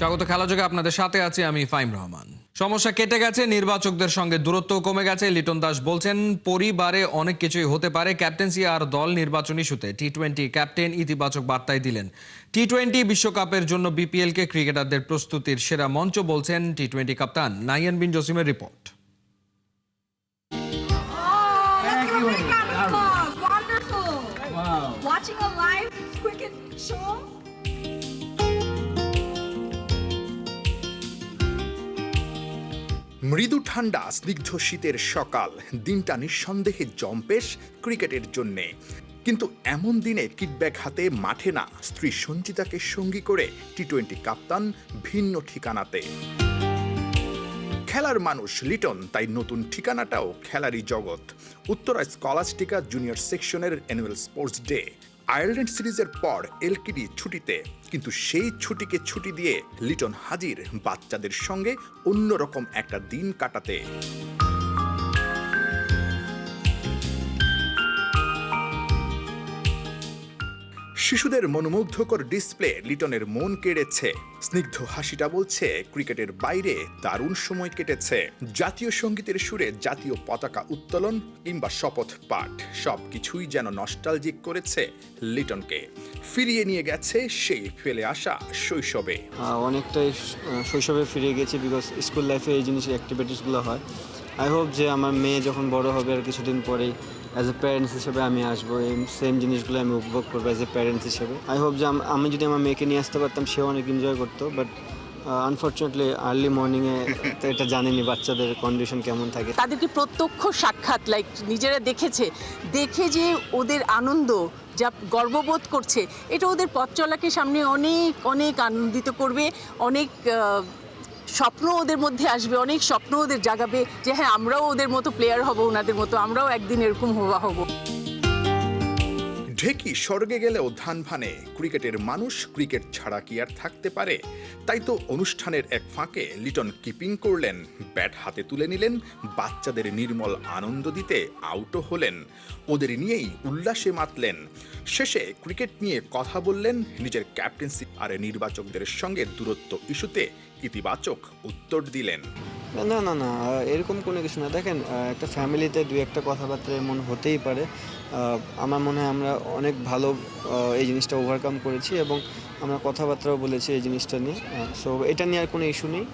স্বাগত খেলাযোগে আপনাদের সাথে আছি আমি ফাইম রহমান। সমস্যা কেটে গেছে, নির্বাচকদের সঙ্গে দূরত্ব কমে গেছে। লিটন দাস বলছেন পরিবারে অনেক কিছুই হতে পারে। ক্যাপ্টেন্সি আর দল নির্বাচন ইস্যুতে টি-20 ক্যাপ্টেন ইতিবাচক বার্তায় দিলেন। টি-20 বিশ্বকাপের জন্য বিপিএলকে ক্রিকেটারদের প্রস্তুতির সেরা মঞ্চ বলছেন টি-20 কাপ্তান নাহিয়ান বিন জসিমের রিপোর্ট। মৃদু ঠান্ডা স্নিগ্ধ শীতের সকাল, দিনটা নিঃসন্দেহে জম্পেশ ক্রিকেটের জন্যে। কিন্তু এমন দিনে কিকব্যাক হাতে মাঠে না, স্ত্রী সঞ্চিতাকে সঙ্গী করে টি-20 কাপ্তান ভিন্ন ঠিকানাতে। খেলার মানুষ লিটন, তাই নতুন ঠিকানাটাও খেলারই জগৎ। উত্তরা স্কলাস্টিকা জুনিয়র সেকশনের অ্যানুয়াল স্পোর্টস ডে। আয়ারল্যান্ড সিরিজের পর এলকিডি ছুটিতে, কিন্তু সেই ছুটিকে ছুটি দিয়ে লিটন হাজির বাচ্চাদের সঙ্গে অন্যরকম একটা দিন কাটাতে। শিশুদের মনোমুগ্ধকর ডিসপ্লে লিটনের মন কেড়েছে। স্নিগ্ধ হাসিটা বলছে ক্রিকেটের বাইরে দারুণ সময় কেটেছে। জাতীয় সঙ্গীতের সুরে জাতীয় পতাকা উত্তোলন কিংবা শপথ পাঠ, সবকিছুই যেন নস্টালজিক করেছে লিটনকে। ফিরিয়ে নিয়ে গেছে সেই ফেলে আসা শৈশবে। অনেকটাই শৈশবে ফিরে গেছি, বিকজ স্কুল লাইফে এই জিনিসের অ্যাক্টিভিটিসগুলো হয়। আই হোপ যে আমার মেয়ে যখন বড় হবে আর কিছুদিন পরেই অ্যাজ এ প্যারেন্টস হিসেবে আমি আসবো, এই সেম জিনিসগুলো আমি উপভোগ করবো অ্যাজ এ প্যারেন্টস হিসেবে। আই হোপ যে আমি যদি আমার মেয়েকে নিয়ে আসতে পারতাম, সেও অনেক এনজয় করতো। বাট আনফর্চুনেটলি আর্লি মর্নিংয়ে তো এটা জানিনি বাচ্চাদের কন্ডিশন কেমন থাকে। তাদেরকে প্রত্যক্ষ সাক্ষাৎ, লাইক নিজেরা দেখে যে ওদের আনন্দ, যা গর্ববোধ করছে, এটা ওদের পথ চলাকে সামনে অনেক অনেক আনন্দিত করবে। অনেক স্বপ্ন ওদের মধ্যে আসবে, অনেক স্বপ্ন ওদের জাগাবে যে হ্যাঁ, আমরাও ওদের মতো প্লেয়ার হব, ওনাদের মতো আমরাও একদিন এরকম হব। ঢেকি স্বর্গে গেলেও ধান ভানে, ক্রিকেটের মানুষ ক্রিকেট ছাড়া কি আর থাকতে পারে? তাই তো অনুষ্ঠানের এক ফাঁকে লিটন কিপিং করলেন, ব্যাট হাতে তুলে নিলেন, বাচ্চাদের নির্মল আনন্দ দিতে আউটও হলেন, ওদের নিয়েই উল্লাসে মাতলেন। শেষে ক্রিকেট নিয়ে কথা বললেন, নিজের ক্যাপ্টেন্সি আর নির্বাচকদের সঙ্গে দূরত্ব ইস্যুতে ইতিবাচক উত্তর দিলেন। না না না, এরকম কোনো কিছু না। দেখেন, একটা ফ্যামিলিতে দুই একটা কথাবার্তা এমন হতেই পারে। আমার মনে হয় আমরা অনেক ভালো এই জিনিসটা ওভারকাম করেছি এবং আমরা কথাবার্তাও বলেছি এই জিনিসটা নিয়ে। সো এটা নিয়ে আর কোনো ইস্যু নেই।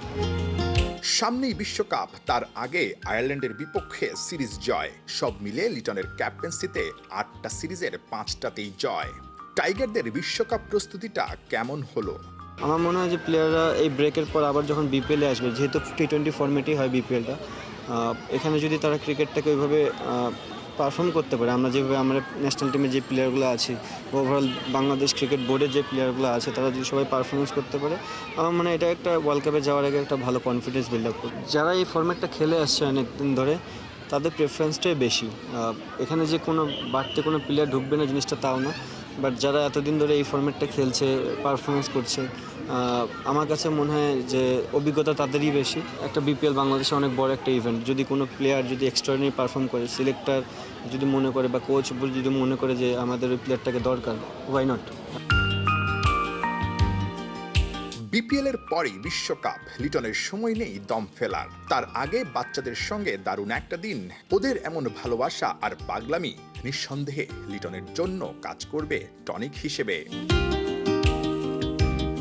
সামনেই বিশ্বকাপ, তার আগে আয়ারল্যান্ডের বিপক্ষে সিরিজ জয়। সব মিলে লিটনের ক্যাপ্টেন্সিতে 8টা সিরিজের 5টাতেই জয়। টাইগারদের বিশ্বকাপ প্রস্তুতিটা কেমন হলো? আমার মনে হয় যে প্লেয়াররা এই ব্রেকের পর আবার যখন বিপিএলে আসবে, যেহেতু টি-20 ফর্মেটই হয় বিপিএলটা, এখানে যদি তারা ক্রিকেটটাকে ওইভাবে পারফর্ম করতে পারে, আমরা যেভাবে আমরা ন্যাশনাল টিমের যে প্লেয়ারগুলো আছি, ওভারঅল বাংলাদেশ ক্রিকেট বোর্ডের যে প্লেয়ারগুলো আছে, তারা যদি সবাই পারফরমেন্স করতে পারে, আমার মনে হয় এটা একটা ওয়ার্ল্ড কাপে যাওয়ার আগে একটা ভালো কনফিডেন্স বিল্ড আপ করবে। যারা এই ফর্ম্যাটটা খেলে আসছে অনেক দিন ধরে, তাদের প্রেফারেন্সটাই বেশি। এখানে যে কোনো বাড়তে কোনো প্লেয়ার ঢুকবে না জিনিসটা তাও না, বাট যারা এতদিন ধরে এই ফর্ম্যাটটা খেলছে, পারফরমেন্স করছে, আমার কাছে মনে হয় যে অভিজ্ঞতা তাদেরই বেশি। একটা বিপিএল বাংলাদেশে অনেক বড় একটা ইভেন্ট, যদি কোনো প্লেয়ার যদি এক্সট্রাঅর্ডিনারি পারফর্ম করে, সিলেক্টর যদি মনে করে বা কোচ যদি মনে করে যে আমাদের ওই প্লেয়ারটাকে দরকার, ওয়াই নট। বিপিএল এর পরই বিশ্বকাপ, লিটনের সময় নেই দম ফেলার। তার আগে বাচ্চাদের সঙ্গে দারুণ একটা দিন। ওদের এমন ভালোবাসা আর পাগলামি নিঃসন্দেহে লিটনের জন্য কাজ করবে টনিক হিসেবে।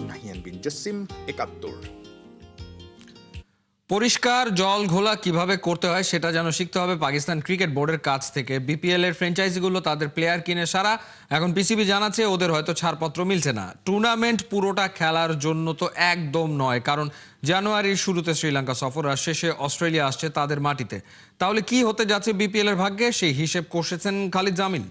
নাহিয়ান বিন জসিম, 71। পরিষ্কার জল ঘোলা কিভাবে করতে হয় সেটা যেন শিখতে হবে পাকিস্তান ক্রিকেট বোর্ডের কাছ থেকে। বিপিএল এর ফ্র্যাঞ্চাইজিগুলো তাদের প্লেয়ার কিনে সারা, এখন পিসিবি জানাচ্ছে ওদের হয়তো ছাড়পত্র মিলছে না। টুর্নামেন্ট পুরোটা খেলার জন্য তো একদম নয়, কারণ জানুয়ারির শুরুতে শ্রীলঙ্কা সফর আর শেষে অস্ট্রেলিয়া আসছে তাদের মাটিতে। তাহলে কি হতে যাচ্ছে বিপিএল এর ভাগ্যে, সেই হিসেব কষেছেন খালিদ জামিল।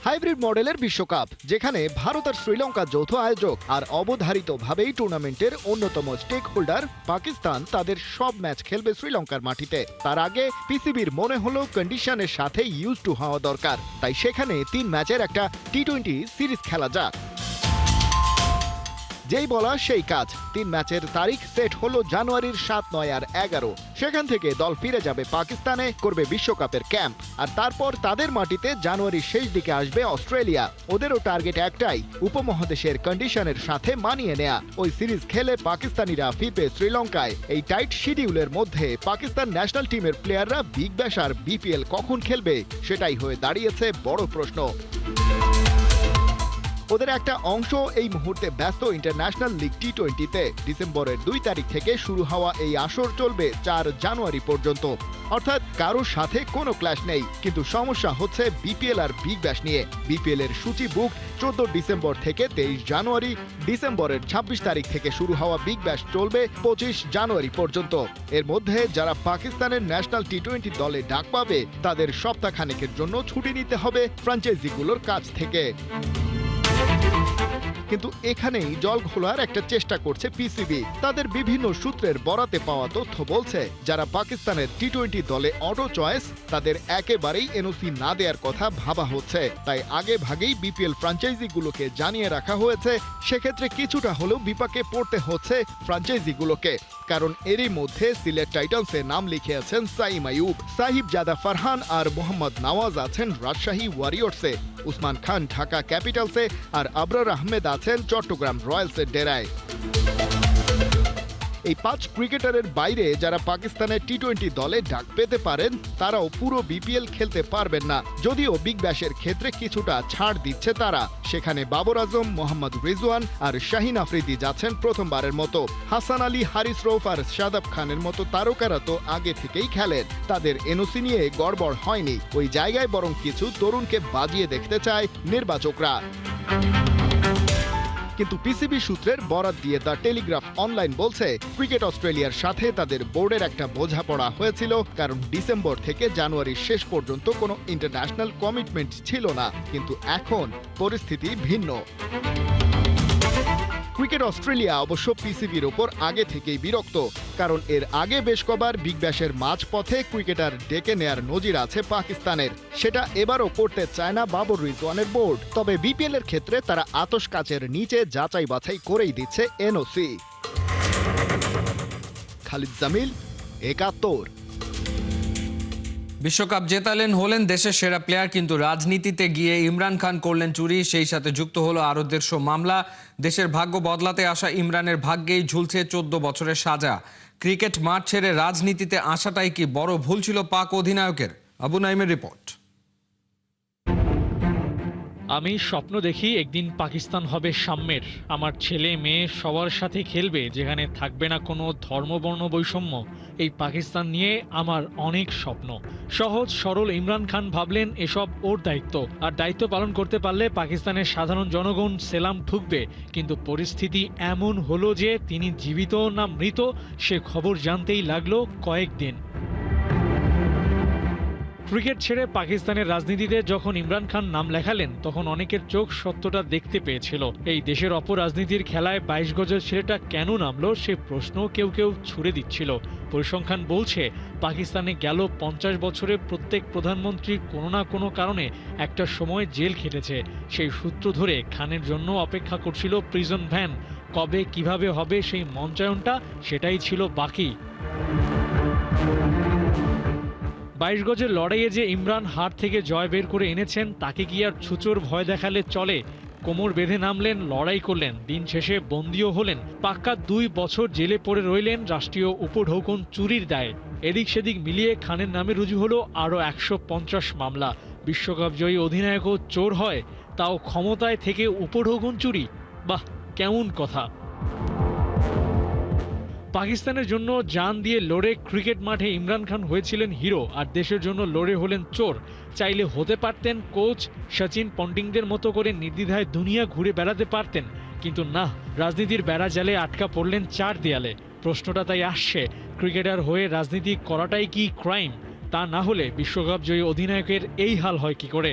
হাইব্রিড মডেলের বিশ্বকাপ, যেখানে ভারত আর শ্রীলঙ্কা যৌথ আয়োজক আর অবধারিতভাবেই টুর্নামেন্টের অন্যতম স্টেক হোল্ডার পাকিস্তান তাদের সব ম্যাচ খেলবে শ্রীলঙ্কার মাটিতে। তার আগে পিসিবির মনে হলো কন্ডিশনের সাথে ইউজ টু হওয়া দরকার, তাই সেখানে 3 ম্যাচের একটা টি-20 সিরিজ খেলা যাক। যেই বলা সেই কাজ। 3 ম্যাচের তারিখ সেট হলো জানুয়ারির 7, 9 আর 11। সেখান থেকে দল ফিরে যাবে পাকিস্তানে, করবে বিশ্বকাপের ক্যাম্প, আর তারপর তাদের মাটিতে জানুয়ারির শেষ দিকে আসবে অস্ট্রেলিয়া। ওদেরও টার্গেট একটাই, উপমহাদেশের কন্ডিশনের সাথে মানিয়ে নেয়া। ওই সিরিজ খেলে পাকিস্তানিরা ফিরবে শ্রীলঙ্কায়। এই টাইট শিডিউলের মধ্যে পাকিস্তান ন্যাশনাল টিমের প্লেয়াররা বিগ ব্যাশ আর বিপিএল কখন খেলবে সেটাই হয়ে দাঁড়িয়েছে বড় প্রশ্ন। ওদের একটা অংশ এই মুহূর্তে ব্যস্ত ইন্টারন্যাশনাল লিগ টি-20-তে। ডিসেম্বরের 2 তারিখ থেকে শুরু হওয়া এই আসর চলবে 4 জানুয়ারি পর্যন্ত। অর্থাৎ কারোর সাথে কোনো ক্ল্যাশ নেই, কিন্তু সমস্যা হচ্ছে বিপিএল আর বিগ ব্যাশ নিয়ে। বিপিএল এর সূচি বুক 14 ডিসেম্বর থেকে 23 জানুয়ারি। ডিসেম্বরের 26 তারিখ থেকে শুরু হওয়া বিগ ব্যাশ চলবে 25 জানুয়ারি পর্যন্ত। এর মধ্যে যারা পাকিস্তানের ন্যাশনাল টি-20 দলে ডাক পাবে তাদের সপ্তাহখানেকের জন্য ছুটি নিতে হবে ফ্র্যাঞ্চাইজিগুলোর কাছ থেকে। কিন্তু এখানেই জল ঘোলার একটা চেষ্টা করছে পিসিবি। তাদের বিভিন্ন সূত্রের বরাতে পাওয়া তথ্য বলছে, যারা পাকিস্তানের টি-20 দলে অটো চয়েস তাদের একেবারেই এনওসি না দেওয়ার কথা ভাবা হচ্ছে। তাই আগে ভাগেই বিপিএল ফ্র্যাঞ্চাইজিগুলোকে জানিয়ে রাখা হয়েছে। সেক্ষেত্রে কিছুটা হলেও বিপাকে পড়তে হচ্ছে ফ্র্যাঞ্চাইজিগুলোকে, কারণ এরই মধ্যে সিলেট টাইটান্সে নাম লিখে আছেন সাইম আইয়ুব, সাহিব জাদা ফারহান আর মোহাম্মদ নওয়াজ আছেন রাজশাহী ওয়ারিয়র্সে, উসমান খান ঢাকা ক্যাপিটালসে, আর আবরার আহমেদ আছেন চট্টগ্রাম রয়্যালসের ডেরায়। এই 5 ক্রিকেটারের বাইরে যারা পাকিস্তানের টি-20 দলে ডাক পেতে পারেন তারাও পুরো বিপিএল খেলতে পারবেন না, যদিও বিগ ব্যাশের ক্ষেত্রে কিছুটা ছাড় দিচ্ছে তারা। সেখানে বাবর আজম, মোহাম্মদ রিজওয়ান আর শাহিন আফ্রিদি যাচ্ছেন প্রথমবারের মতো। হাসান আলী, হারিস রৌফ আর শাদাব খানের মতো তারকারা তো আগে থেকেই খেলেন, তাদের এনওসি নিয়ে গড়বড় হয়নি। ওই জায়গায় বরং কিছু তরুণকে বাজিয়ে দেখতে চায় নির্বাচকরা। কিন্তু পিসিবি সূত্রের বরাত দিয়ে দ্য টেলিগ্রাফ অনলাইন বলছে, ক্রিকেট অস্ট্রেলিয়ার সাথে তাদের বোর্ডের একটা বোঝাপড়া হয়েছিল, কারণ ডিসেম্বর থেকে জানুয়ারির শেষ পর্যন্ত কোনো ইন্টারন্যাশনাল কমিটমেন্ট ছিল না। কিন্তু এখন পরিস্থিতি ভিন্ন। ক্রিকেট অস্ট্রেলিয়া অবশ্য পিসিবির ওপর আগে থেকেই বিরক্ত, কারণ এর আগে বেশ কবার বিগ ব্যাশের মাঝপথে ক্রিকেটার ডেকে নেয়ার নজির আছে পাকিস্তানের। সেটা এবারও করতে চায় না বাবর রিজওয়ানের বোর্ড। তবে বিপিএল এর ক্ষেত্রে তারা আতশ কাচের নিচে যাচাই বাছাই করেই দিচ্ছে এনওসি। খালিদ জামিল, 71। বিশ্বকাপ জেতালেন, হলেন দেশের সেরা প্লেয়ার, কিন্তু রাজনীতিতে গিয়ে ইমরান খান করলেন চুরি। সেই সাথে যুক্ত হলো আরও 150 মামলা। দেশের ভাগ্য বদলাতে আসা ইমরানের ভাগ্যেই ঝুলছে 14 বছরের সাজা। ক্রিকেট মাঠ ছেড়ে রাজনীতিতে আসাটাই কি বড় ভুল ছিল পাক অধিনায়কের? আবু নাইমের রিপোর্ট। আমি স্বপ্ন দেখি একদিন পাকিস্তান হবে সাম্যের। আমার ছেলে মেয়ে সবার সাথে খেলবে, যেখানে থাকবে না কোনো ধর্মবর্ণ বৈষম্য। এই পাকিস্তান নিয়ে আমার অনেক স্বপ্ন। সহজ সরল ইমরান খান ভাবলেন এসব ওর দায়িত্ব, আর দায়িত্ব পালন করতে পারলে পাকিস্তানের সাধারণ জনগণ সেলাম ঠুকবে। কিন্তু পরিস্থিতি এমন হলো যে তিনি জীবিত না মৃত সে খবর জানতেই লাগলো কয়েকদিন। ক্রিকেট ছেড়ে পাকিস্তানের রাজনীতিতে যখন ইমরান খান নাম লেখালেন তখন অনেকের চোখ সত্যটা দেখতে পেয়েছিল। এই দেশের অপরাজনীতির খেলায় 22 গজের ছেলেটা কেন নামলো সে প্রশ্ন কেউ কেউ ছুড়ে দিচ্ছিল। পরিসংখ্যান বলছে পাকিস্তানে গেল 50 বছরে প্রত্যেক প্রধানমন্ত্রী কোনো না কোনো কারণে একটা সময় জেল খেটেছে। সেই সূত্র ধরে খানের জন্য অপেক্ষা করছিল প্রিজন ভ্যান। কবে কিভাবে হবে সেই মঞ্চায়নটা সেটাই ছিল বাকি। 22 গজের লড়াইয়ে যে ইমরান হার থেকে জয় বের করে এনেছেন তাকে কি আর ছুচোর ভয় দেখালে চলে? কোমর বেঁধে নামলেন, লড়াই করলেন, দিন শেষে বন্দীও হলেন। পাক্কা 2 বছর জেলে পড়ে রইলেন রাষ্ট্রীয় উপঢৌকন চুরির দায়ে। এদিক সেদিক মিলিয়ে খানের নামে রুজু হলো আরও 150 মামলা। বিশ্বকাপ জয়ী অধিনায়কও চোর হয়, তাও ক্ষমতায় থেকে উপঢৌকন চুরি? বাহ, কেমন কথা! পাকিস্তানের জন্য জান দিয়ে লড়ে ক্রিকেট মাঠে ইমরান খান হয়েছিলেন হিরো, আর দেশের জন্য লড়ে হলেন চোর। চাইলে হতে পারতেন কোচ সচিন পন্টিংদের মতো করে নির্দ্বিধায় দুনিয়া ঘুরে বেড়াতে পারতেন, কিন্তু না, রাজনীতির বেড়া জালে আটকা পড়লেন 4 দেয়ালে। প্রশ্নটা তাই আসছে, ক্রিকেটার হয়ে রাজনীতি করাটাই কি ক্রাইম? তা না হলে বিশ্বকাপ জয়ী অধিনায়কের এই হাল হয় কি করে?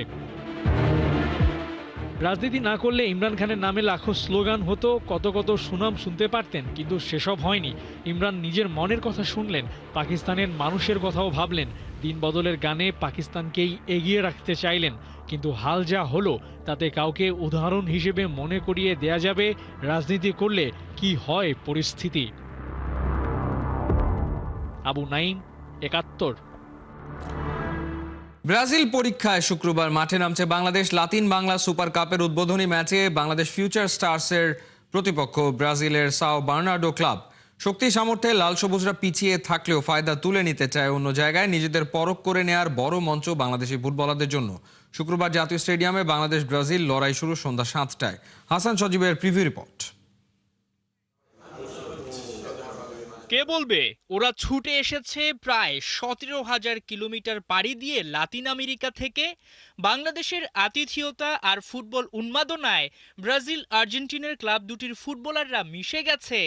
রাজনীতি না করলে ইমরান খানের নামে লাখো স্লোগান হতো, কত কত সুনাম শুনতে পারতেন, কিন্তু সেসব হয়নি। ইমরান নিজের মনের কথা শুনলেন, পাকিস্তানের মানুষের কথাও ভাবলেন, দিন বদলের গানে পাকিস্তানকেই এগিয়ে রাখতে চাইলেন। কিন্তু হাল যা হলো তাতে কাউকে উদাহরণ হিসেবে মনে করিয়ে দেয়া যাবে রাজনীতি করলে কি হয় পরিস্থিতি। আবু নাইম, ৭১। ব্রাজিল পরীক্ষায় শুক্রবার মাঠে নামছে বাংলাদেশ। লাতিন বাংলা সুপার কাপের উদ্বোধনী ম্যাচে বাংলাদেশ ফিউচার স্টারসের প্রতিপক্ষ ব্রাজিলের সাও বার্নার্ডো ক্লাব। শক্তি সামর্থ্যে লাল সবুজরা পিছিয়ে থাকলেও ফায়দা তুলে নিতে চায় অন্য জায়গায়। নিজেদের পরখ করে নেয়ার বড় মঞ্চ বাংলাদেশি ফুটবলারদের জন্য। শুক্রবার জাতীয় স্টেডিয়ামে বাংলাদেশ ব্রাজিল লড়াই শুরু সন্ধ্যা ৭টায়। হাসান সজীবের প্রিভিউ রিপোর্ট। কে বলবে ওরা ছুটে এসেছে প্রায় ১৭,০০০ কিলোমিটার পাড়ি দিয়ে লাতিন আমেরিকা থেকে। বাংলাদেশের আতিথেয়তা আর ফুটবল উন্মাদনায় ব্রাজিল আর্জেন্টিনার ক্লাব দুটির ফুটবলাররা মিশে গেছে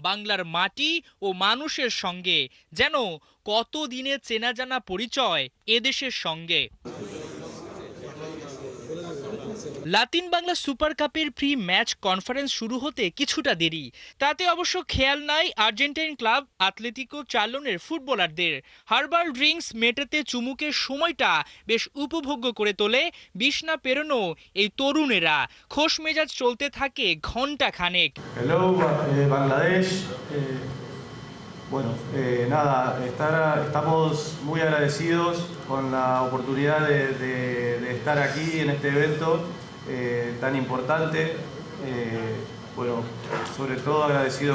বাংলার মাটি ও মানুষের সঙ্গে, যেন কত দিনে চেনা জানা পরিচয় এদেশের সঙ্গে। লাতিন বাংলা সুপার কাপের প্রি ম্যাচ কনফারেন্স শুরু হতে কিছুটা দেরি, তাতে অবশ্য খেয়াল নাই আর্জেন্টাইন ক্লাব আতলেতিকো চার্লোনের ফুটবলারদের। হার্বাল ড্রিঙ্কস মেটাতে চুমুকের সময়টা বেশ উপভোগ্য করে তোলে বিছনা পেরোনো এই তরুণেরা। খোশ মেজাজ চলতে থাকে ঘন্টা খানেক। Hello, Bangladesh. Bueno, nada, estamos muy agradecidos con la oportunidad de estar aquí en este evento tan importante. Bueno, sobre todo agradecido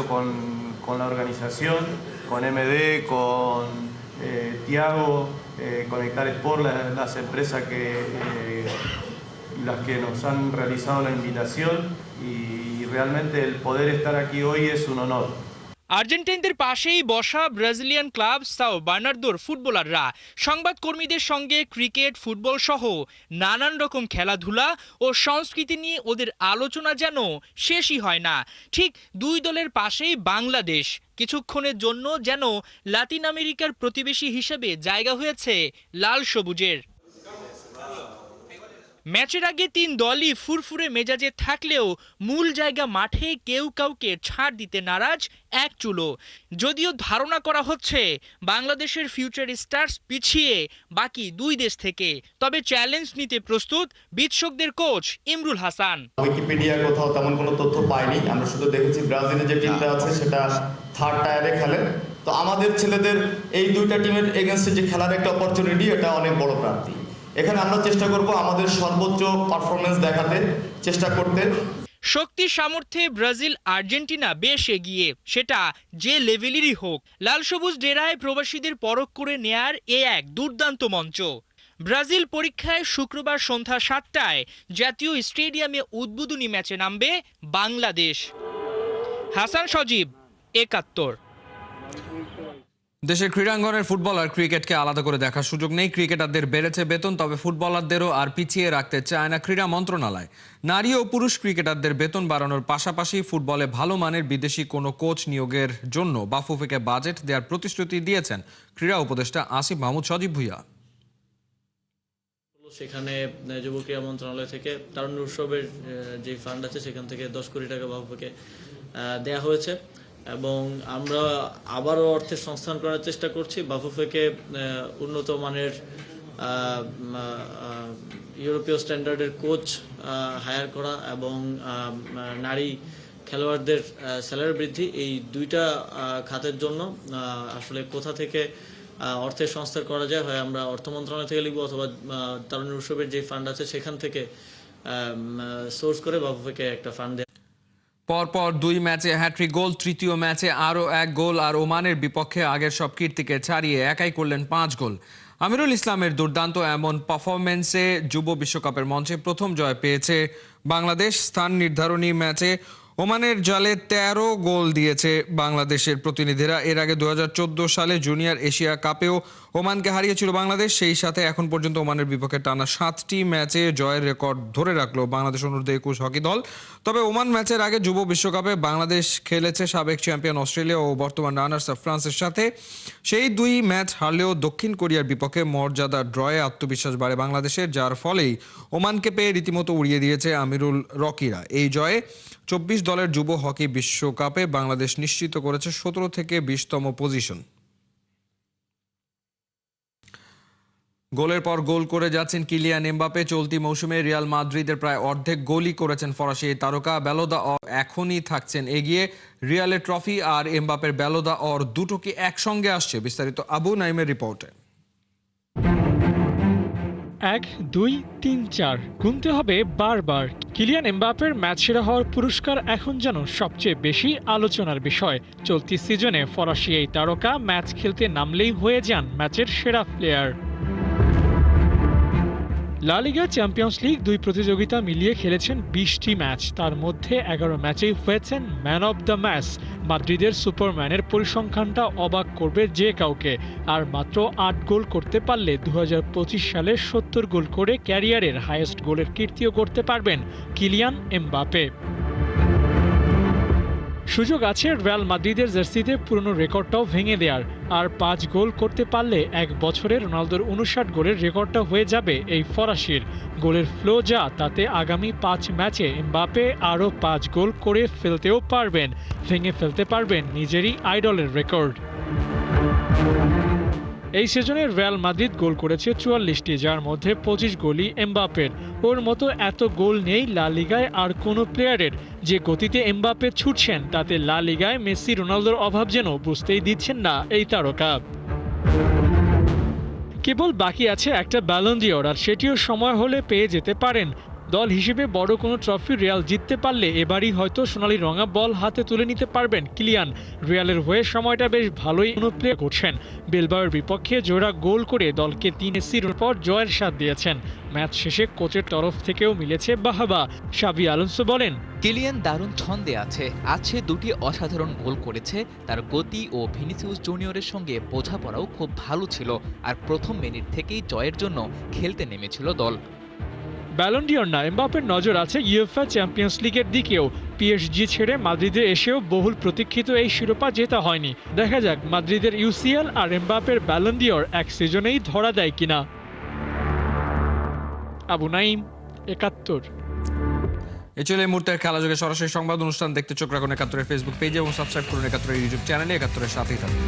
con la organización, con MD, con Tiago, Conectar Sport, las empresas las que nos han realizado la invitación, y realmente el poder estar aquí hoy es un honor. আর্জেন্টাইনদের পাশেই বসা Brazilian club Sao বার্নার্দোর ফুটবলাররা সংবাদকর্মীদের সঙ্গে cricket, football সহ নানান রকম খেলাধুলা ও সংস্কৃতি নিয়ে ওদের আলোচনা যেন শেষই হয় না। ঠিক দুই দলের পাশেই বাংলাদেশ, কিছুক্ষণের জন্য যেন লাতিন আমেরিকার প্রতিবেশী হিসেবে জায়গা হয়েছে লাল সবুজের। ম্যাচের আগে তিন দলই ফুরফুরে মেজাজে থাকলেও মূল জায়গা মাঠে কেউ কাউকে ছাড় দিতে নারাজ এক চুলো। যদিও ধারণা করা হচ্ছে বাংলাদেশের ফিউচার স্টার্স পিছিয়ে বাকি দুই দেশ থেকে, তবে চ্যালেঞ্জ নিতে প্রস্তুত বিশ্বকদের কোচ ইমরুল হাসান। উইকিপিডিয়া কোথাও তেমন কোনো তথ্য পাইনি, আমরা শুধু দেখেছি ব্রাজিলের যে টিমটা আছে সেটা থার্ড টায়ারে খেলে। তো আমাদের ছেলেদের এই দুইটা টিমের এগেনস্টে যে খেলার একটা অপরচুনিটি, এটা অনেক বড় প্রাপ্তি। এখানে আমরা চেষ্টা করব আমাদের সর্বোচ্চ পারফরমেন্স দেখাতে চেষ্টা করতে। শক্তি সামর্থ্যে ব্রাজিল আর্জেন্টিনা বেশ এগিয়ে, সেটা যে লেভেলেরই হোক। লাল সবুজ ডেরায় প্রবাসীদের পরখ করে নেয়ার এক দুর্দান্ত মঞ্চ। ব্রাজিল পরীক্ষায় শুক্রবার সন্ধ্যা ৭টায় জাতীয় স্টেডিয়ামে উদ্বোধনী ম্যাচে নামবে বাংলাদেশ। হাসান সজীব, ৭১। দেশের ক্রীড়াঙ্গনের ফুটবল আর ক্রিকেটকে আলাদা করে দেখার সুযোগ নেই। ক্রিকেটারদের বেড়েছে বেতন, তবে ফুটবলারদেরও আর পিছিয়ে রাখতে চায় না ক্রীড়া মন্ত্রণালয়। নারী ও পুরুষ ক্রিকেটারদের বেতন বাড়ানোর পাশাপাশি ফুটবলে ভালো মানের বিদেশি কোনো কোচ নিয়োগের জন্য বাফুফেকে বাজেট দেওয়ার প্রতিশ্রুতি দিয়েছেন ক্রীড়া উপদেষ্টা আসিফ মাহমুদ সজীব ভুইয়া। সেখানে যুব ক্রীড়া মন্ত্রণালয় থেকে তারুণ্য উৎসবের যে ফান্ড আছে সেখান থেকে ১০ কোটি টাকা বাফুফেকে দেয়া হয়েছে, এবং আমরা আবারও অর্থের সংস্থান করার চেষ্টা করছি। বাফুফেকে উন্নত মানের ইউরোপীয় স্ট্যান্ডার্ডের কোচ হায়ার করা এবং নারী খেলোয়াড়দের স্যালারি বৃদ্ধি, এই দুইটা খাতের জন্য আসলে কোথা থেকে অর্থের সংস্থান করা যায়, হয় আমরা অর্থ মন্ত্রণালয় থেকে লিখবো অথবা তারুণ্য উৎসবের যে ফান্ড আছে সেখান থেকে সোর্স করে বাফুফেকে একটা ফান্ড দেয়। পরপর দুই ম্যাচে হ্যাট্রিক গোল, তৃতীয় ম্যাচে আরও এক গোল, আর ওমানের বিপক্ষে আগের সব কীর্তিকে ছাড়িয়ে একাই করলেন ৫ গোল। আমিরুল ইসলামের দুর্দান্ত এমন পারফরমেন্সে যুব বিশ্বকাপের মঞ্চে প্রথম জয় পেয়েছে বাংলাদেশ। স্থান নির্ধারণী ম্যাচে ওমানের জালে 13 গোল দিয়েছে বাংলাদেশের প্রতিনিধিরা। এর আগে 2014 সালে জুনিয়র এশিয়া কাপেও ওমানকে হারিয়েছিল বাংলাদেশ। সেই সাথে এখন পর্যন্ত ওমানের বিপক্ষে টানা 7টি ম্যাচে জয়ের রেকর্ড ধরে রাখলো বাংলাদেশ অনূর্ধ্ব 21 হকি দল। তবে ওমান ম্যাচের আগে যুব বিশ্বকাপে বাংলাদেশ খেলেছে সাবেক চ্যাম্পিয়ন অস্ট্রেলিয়া ও বর্তমান রানার্স আপ ফ্রান্সের সাথে। সেই 2 ম্যাচ হারলেও দক্ষিণ কোরিয়ার বিপক্ষে মর্যাদা ড্রয়ে আত্মবিশ্বাস বাড়ে বাংলাদেশের, যার ফলেই ওমানকে পেয়ে রীতিমতো উড়িয়ে দিয়েছে আমিরুল রকিরা। এই জয়ে 24 দলের যুব হকি বিশ্বকাপে বাংলাদেশ নিশ্চিত করেছে 17 থেকে 20তম পজিশন। গোলের পর গোল করে যাচ্ছেন কিলিয়ান এমবাপে। চলতি মৌসুমে রিয়াল মাদ্রিদের প্রায় অর্ধেক গোলই করেছেন ফরাসি এই তারকা। ব্যালোদা অর এখনই থাকছেন এগিয়ে। রিয়ালের ট্রফি আর এমবাপের ব্যালোদা অর দুটো কি একসঙ্গে আসছে? বিস্তারিত আবু নাইমের রিপোর্টে। 1, 2, 3, 4 গুনতে হবে বারবার। কিলিয়ান এমবাপের ম্যাচ সেরা হওয়ার পুরস্কার এখন যেন সবচেয়ে বেশি আলোচনার বিষয়। চলতি সিজনে ফরাসি এই তারকা ম্যাচ খেলতে নামলেই হয়ে যান ম্যাচের সেরা প্লেয়ার। লা লিগা, চ্যাম্পিয়ন্স লিগ 2 প্রতিযোগিতা মিলিয়ে খেলেছেন 20টি ম্যাচ। তার মধ্যে 11 ম্যাচেই হয়েছেন ম্যান অব দ্য ম্যাচ। মাদ্রিদের সুপারম্যানের পরিসংখ্যানটা অবাক করবে যে কাউকে। আর মাত্র 8 গোল করতে পারলে 2025 সালে 70 গোল করে ক্যারিয়ারের হাইয়েস্ট গোলের কীর্তিও করতে পারবেন কিলিয়ান এমবাপে। সুযোগ আছে রিয়াল মাদ্রিদের জার্সিতে পুরনো রেকর্ডটাও ভেঙে দেওয়ার। আর 5 গোল করতে পারলে 1 বছরে রোনালদোর 59 গোলের রেকর্ডটা হয়ে যাবে এই ফরাসির। গোলের ফ্লো যা, তাতে আগামী 5 ম্যাচে এমবাপে আরও 5 গোল করে ফেলতেও পারবেন, ভেঙে ফেলতে পারবেন নিজেরই আইডলের রেকর্ড। এই সিজনে রিয়াল মাদ্রিদ গোল করেছে 44টি, যার মধ্যে 25 গোলই এমবাপের। ওর মতো এত গোল নেই লা লিগায় আর কোনো প্লেয়ারের। যে গতিতে এমবাপে ছুটছেন তাতে লা লিগায় মেসি রোনালদোর অভাব যেন বুঝতেই দিচ্ছেন না এই তারকা। কেবল বাকি আছে একটা ব্যালন ডি'অর, আর সেটিও সময় হলে পেয়ে যেতে পারেন। দল হিসেবে বড় কোনো ট্রফি রিয়াল জিততে পারলে এবারই হয়তো সোনালি রঙা বল হাতে তুলে নিতে পারবেন কিলিয়ান। রিয়ালের হয়ে সময়টা বেশ ভালোই প্লে করছেন। বিলবাওয়ের বিপক্ষে জোড়া গোল করে দলকে 3-0 পর জয়ের স্বাদ দিয়েছেন। ম্যাচ শেষে কোচের তরফ থেকেও মিলেছে বাহবা। শাবি আলোনসো বলেন, কিলিয়ান দারুণ ছন্দে আছে 2টি অসাধারণ গোল করেছে। তার গতি ও ভিনিসিয়াস জুনিয়রের সঙ্গে বোঝাপড়াও খুব ভালো ছিল। আর প্রথম মিনিট থেকেই জয়ের জন্য খেলতে নেমেছিল দল। ব্যালন ডি'অর না, এমবাপের নজর আছে ইউএফএ চ্যাম্পিয়ন্স লিগের দিকেও। পিএসজি ছেড়ে মাদ্রিদে এসেও বহুল প্রতীক্ষিত এই শিরোপা জেতা হয়নি। দেখা যাক মাদ্রিদের ইউসিএল আর এমবাপের ব্যালন ডি'অর এক সিজনেই ধরা দেয় কিনা। আবু নাইম, 71। এ ছিল এই মুহূর্তের খেলাযোগে সরাসরি সংবাদ অনুষ্ঠান। দেখতে চোখ রাখুন 71-এর ফেসবুক পেজে এবং সাবস্ক্রাইব করুন 71-এর ইউটিউব চ্যানেলে। 71-এর সাথেই থাকুন।